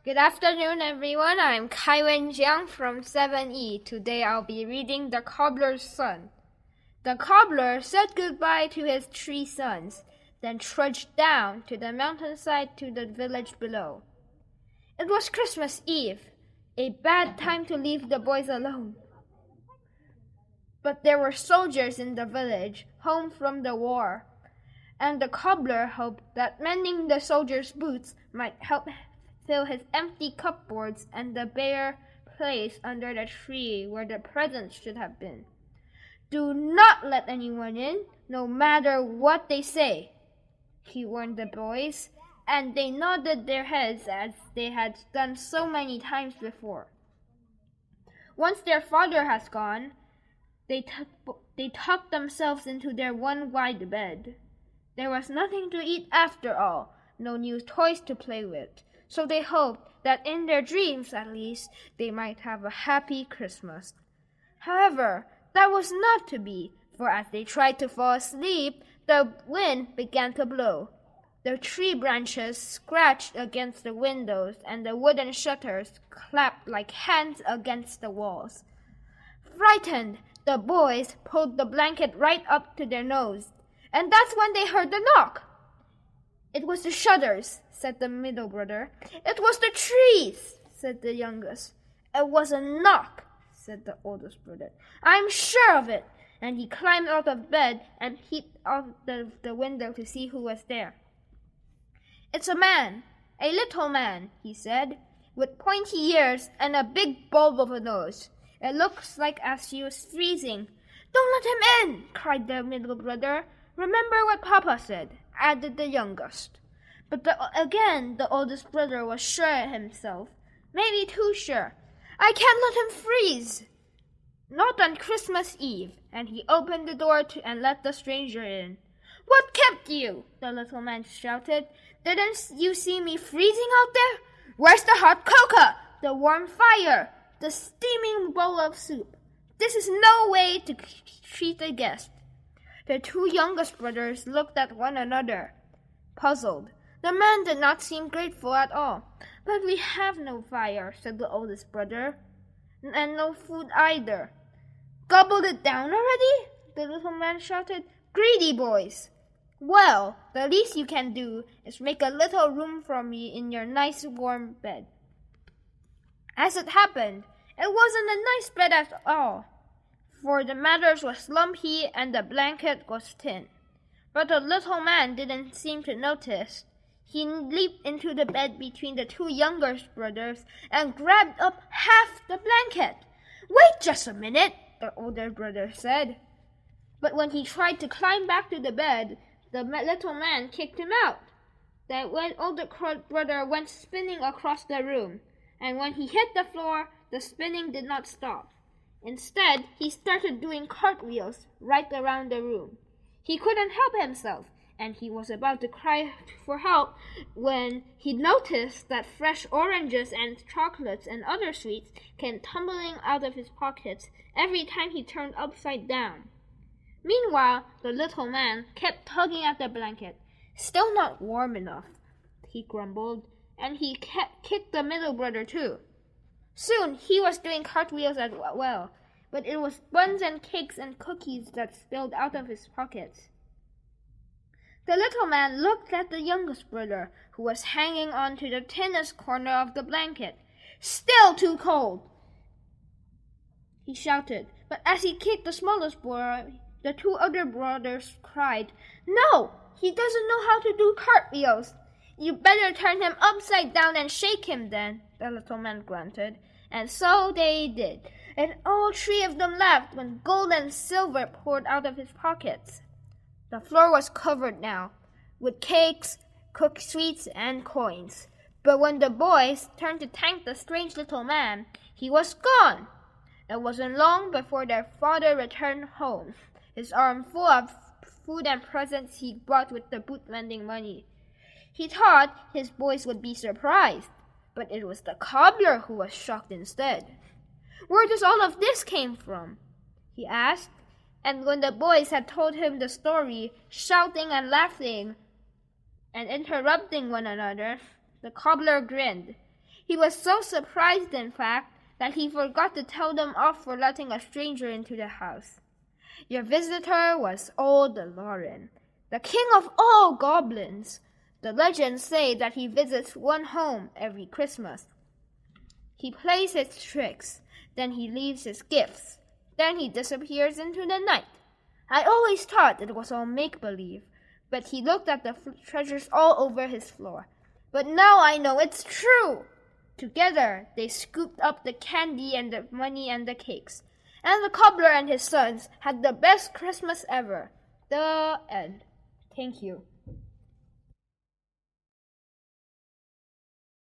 Good afternoon, everyone. I'm Kaiwen from 7E. Today I'll be reading The Cobbler's Son. The cobbler said goodbye to his 3 sons, then trudged down to the mountainside to the village below. It was Christmas Eve, a bad time to leave the boys alone. But there were soldiers in the village, home from the war, and the cobbler hoped that mending the soldiers' boots might help fill his empty cupboards and the bare place under the tree where the presents should have been. "Do not let anyone in, no matter what they say," he warned the boys, and they nodded their heads as they had done so many times before. Once their father has gone, they tucked themselves into their one wide bed. There was nothing to eat after all, no new toys to play with, so they hoped that in their dreams, at least, they might have a happy Christmas. However, that was not to be, for as they tried to fall asleep, the wind began to blow. The tree branches scratched against the windows, and the wooden shutters clapped like hands against the walls. Frightened, the boys pulled the blanket right up to their nose, and that's when they heard the knock. "It was the shutters," said the middle brother. "It was the trees," said the youngest. "It was a knock," said the oldest brother. "I'm sure of it." And he climbed out of bed and peeped out the window to see who was there. "It's a man, a little man," he said, "with pointy ears and a big bulb of a nose. It looks like as he was freezing." "Don't let him in," cried the middle brother. "Remember what Papa said," added the youngest. But again the oldest brother was sure himself, maybe too sure. "I can't let him freeze." "Not on Christmas Eve," and he opened the door and let the stranger in. "What kept you?" the little man shouted. "Didn't you see me freezing out there? Where's the hot cocoa, the warm fire, the steaming bowl of soup? This is no way to treat a guest." The 2 youngest brothers looked at one another, puzzled. The man did not seem grateful at all. "But we have no fire," said the oldest brother, "and no food either." "Gobbled it down already?" the little man shouted. "Greedy boys! Well, the least you can do is make a little room for me in your nice warm bed." As it happened, it wasn't a nice bed at all, for the mattress was lumpy and the blanket was thin. But the little man didn't seem to notice. He leaped into the bed between the 2 youngest brothers and grabbed up half the blanket. "Wait just a minute," the older brother said. But when he tried to climb back to the bed, the little man kicked him out. The older brother went spinning across the room, and when he hit the floor, the spinning did not stop. Instead, he started doing cartwheels right around the room. He couldn't help himself, and he was about to cry for help when he noticed that fresh oranges and chocolates and other sweets came tumbling out of his pockets every time he turned upside down. Meanwhile, the little man kept tugging at the blanket. "Still not warm enough," he grumbled, and he kicked the middle brother too. Soon he was doing cartwheels as well, but it was buns and cakes and cookies that spilled out of his pockets. The little man looked at the youngest brother, who was hanging on to the thinnest corner of the blanket. "Still too cold," he shouted, but as he kicked the smallest boy, the 2 other brothers cried, "No, he doesn't know how to do cartwheels." "You better turn him upside down and shake him then," the little man grunted. And so they did, and all 3 of them laughed when gold and silver poured out of his pockets. The floor was covered now with cakes, cooked sweets, and coins. But when the boys turned to thank the strange little man, he was gone. It wasn't long before their father returned home, his arm full of food and presents he brought with the boot-mending money. He thought his boys would be surprised, but it was the cobbler who was shocked instead. "Where does all of this came from?" he asked, and when the boys had told him the story, shouting and laughing and interrupting one another, the cobbler grinned. He was so surprised, in fact, that he forgot to tell them off for letting a stranger into the house. Your visitor was old Lauren, the king of all goblins. The legends say that he visits one home every Christmas. He plays his tricks, then he leaves his gifts, then he disappears into the night. I always thought it was all make-believe, but he looked at the treasures all over his floor. But now I know it's true. Together, they scooped up the candy and the money and the cakes. And the cobbler and his sons had the best Christmas ever. The end. Thank you.